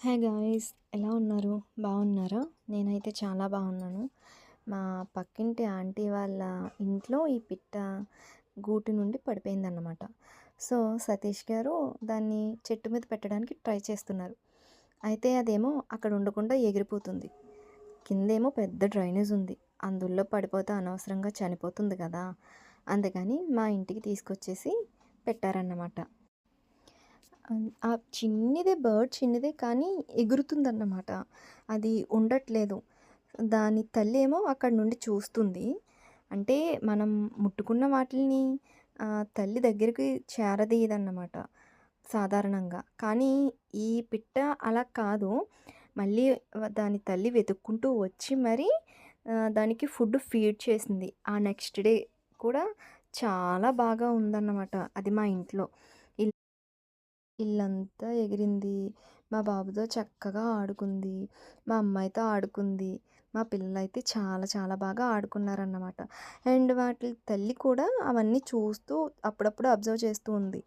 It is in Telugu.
హాయ్ గాయ్స్, ఎలా ఉన్నారు? బాగున్నారా? నేనైతే చాలా బాగున్నాను. మా పక్కింటి ఆంటీ వాళ్ళ ఇంట్లో ఈ పిట్ట గూటి నుండి పడిపోయిందన్నమాట. సో, సతీష్ గారు దాన్ని చెట్టు మీద పెట్టడానికి ట్రై చేస్తున్నారు. అయితే అదేమో అక్కడ ఉండకుండా ఎగిరిపోతుంది. కిందేమో పెద్ద డ్రైనేజ్ ఉంది. అందులో పడిపోతే అనవసరంగా చనిపోతుంది కదా! అందుకని మా ఇంటికి తీసుకొచ్చేసి పెట్టారన్నమాట. ఆ చిన్నిదే బర్డ్ చిన్నదే కానీ ఎగురుతుందన్నమాట. అది ఉండట్లేదు. దాని తల్లేమో అక్కడి నుండి చూస్తుంది. అంటే మనం ముట్టుకున్న వాటిల్ని తల్లి దగ్గరికి చేరదీయదన్నమాట సాధారణంగా. కానీ ఈ పిట్ట అలా కాదు. మళ్ళీ దాని తల్లి వెతుక్కుంటూ వచ్చి మరి దానికి ఫుడ్ ఫీడ్ చేసింది. ఆ నెక్స్ట్ డే కూడా చాలా బాగా ఉందన్నమాట అది మా ఇంట్లో. ఇల్లంతా ఎగిరింది. మా బాబుతో చక్కగా ఆడుకుంది. మా అమ్మాయితో ఆడుకుంది. మా పిల్లలైతే చాలా చాలా బాగా ఆడుకున్నారన్నమాట. అండ్ వాటి తల్లి కూడా అవన్నీ చూస్తూ అప్పుడప్పుడు అబ్జర్వ్ చేస్తూ ఉంది.